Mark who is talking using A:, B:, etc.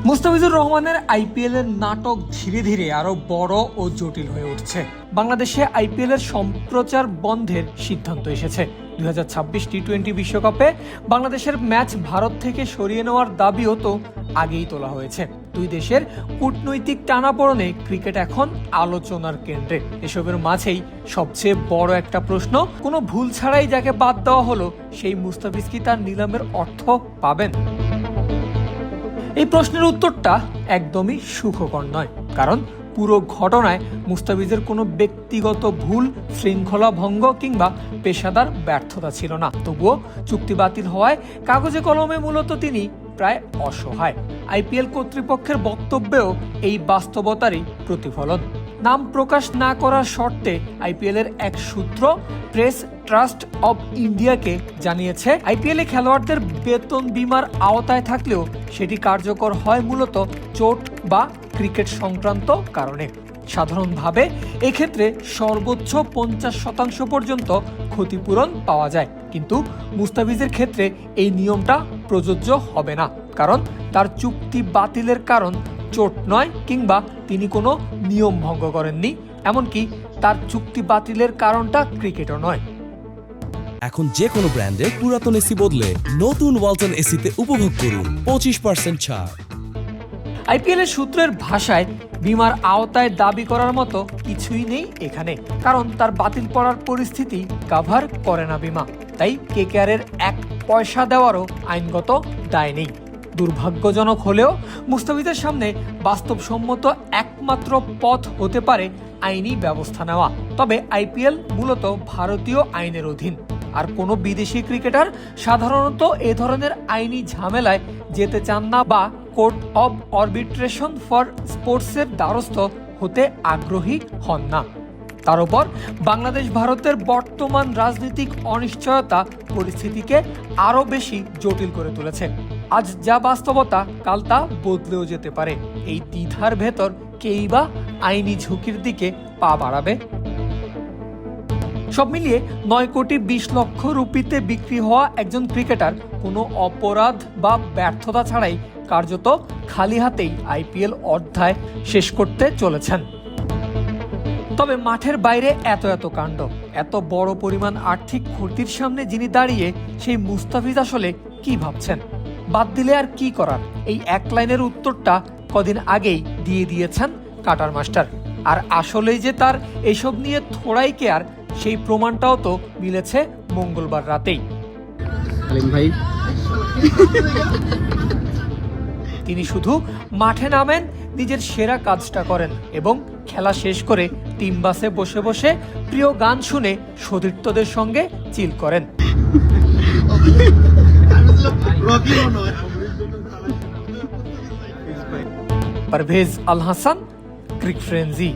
A: মুস্তাফিজুর রহমানের আইপিএল এর নাটক ধীরে ধীরে আরো বড় ও জটিল হয়ে উঠছে। বাংলাদেশে আইপিএল এর সম্প্রচার বন্ধের সিদ্ধান্ত এসেছে। 2026 টি-20 বিশ্বকাপে বাংলাদেশের ম্যাচ ভারত থেকে সরিয়ে নেওয়ার দাবিও তো আগেই তোলা হয়েছে। দুই দেশের কূটনৈতিক টানাপোড়েনে ক্রিকেট এখন আলোচনার কেন্দ্রে। এসবের মাঝেই সবচেয়ে বড় একটা প্রশ্ন, কোনো ভুল ছাড়াই যাকে বাদ দেওয়া হলো সেই মুস্তাফিজ কি তার নিলামের অর্থ পাবেন? এই প্রশ্নের উত্তরটা একদমই সুখকর নয়, কারণ পুরো ঘটনায় মুস্তাফিজের কোনো ব্যক্তিগত ভুল, শৃঙ্খলা ভঙ্গ কিংবা পেশাদার ব্যর্থতা ছিল না। তবুও চুক্তি বাতিল হওয়ায় কাগজে কলমে মূলত তিনি প্রায় অসহায়। আইপিএল কর্তৃপক্ষের বক্তব্যেও এই বাস্তবতারই প্রতিফলন। নাম প্রকাশ না করার শর্তে আইপিএল এর এক সূত্র প্রেস ট্রাস্ট অব ইন্ডিয়াকে জানিয়েছে, আইপিএল এ খেলোয়াড়দের বেতন বীমার আওতায় থাকলেও সেটি কার্যকর হয় মূলত চোট বা ক্রিকেট সংক্রান্ত কারণে। সাধারণভাবে এক্ষেত্রে সর্বোচ্চ 50% পর্যন্ত ক্ষতিপূরণ পাওয়া যায়, কিন্তু মুস্তাফিজের ক্ষেত্রে এই নিয়মটা প্রযোজ্য হবে না, কারণ তার চুক্তি বাতিলের কারণ চোট নয় কিংবা তিনি কোনো নিয়ম ভঙ্গ করেননি, এমনকি তার চুক্তি বাতিলের কারণটা ক্রিকেটও নয়।
B: এখন যে কোনো ব্র্যান্ডের পুরাতন এসি বদলে নতুন ওয়ালটন এসিতে উপভোগ করুন 25% ছাড়।
A: আইপিএল এর সূত্রের ভাষায় বীমার আওতায় দাবি করার মতো কিছুই নেই এখানে, কারণ তার বাতিল করার পরিস্থিতি কভার করে না বীমা। তাই কেকেআর এর 1 পয়সা দেওয়ারও আইনগত দায় নেই। দুর্ভাগ্যজনক হলেও মুস্তাফিজের সামনে বাস্তবসম্মত একমাত্র পথ হতে পারে আইনি ব্যবস্থা নেওয়া। তবে আইপিএল মূলত ভারতীয় আইনের অধীন, আর কোনো বিদেশি ক্রিকেটার সাধারণত এ ধরনের আইনি ঝামেলায় যেতে চান না বা কোর্ট অব আরবিট্রেশন ফর স্পোর্টসের দ্বারস্থ হতে আগ্রহী হন না। তার উপর বাংলাদেশ ভারতের বর্তমান রাজনৈতিক অনিশ্চয়তা পরিস্থিতিকে আরো বেশি জটিল করে তুলেছে। আজ যা বাস্তবতা, কাল তা বদলেও যেতে পারে। এই দ্বিধার ভেতর কেই বা আইনি ঝুঁকির দিকে পা বাড়াবে? সব মিলিয়ে 9 কোটি 20 লক্ষ রুপিতে বিক্রি হওয়া একজন ক্রিকেটার কোনো অপরাধ বা ব্যর্থতা ছাড়াই কার্যত খালি হাতেই আইপিএল অধ্যায় শেষ করতে চলেছেন। তবে মাঠের বাইরে এত কাণ্ড, এত বড় পরিমাণ আর্থিক ক্ষতির সামনে যিনি দাঁড়িয়ে, সেই মুস্তাফিজ আসলে কি ভাবছেন? বাদ দিলে আর কি করার, এই এক লাইনের উত্তরটা কদিন আগেই দিয়ে দিয়েছেন কাটার মাস্টার। আর আসলেই যে তার এসব নিয়ে থোড়াই কেয়ার, সেই প্রমাণটাও তো মিলেছে মঙ্গলবার রাতেই। তিনি শুধু মাঠে নামেন, নিজের সেরা কাজটা করেন এবং খেলা শেষ করে টিম বাসে বসে বসে প্রিয় গান শুনে সতীর্থদের সঙ্গে চিল করেন। পারভেজ আল হাসান, ক্রিক ফ্রেন্জি।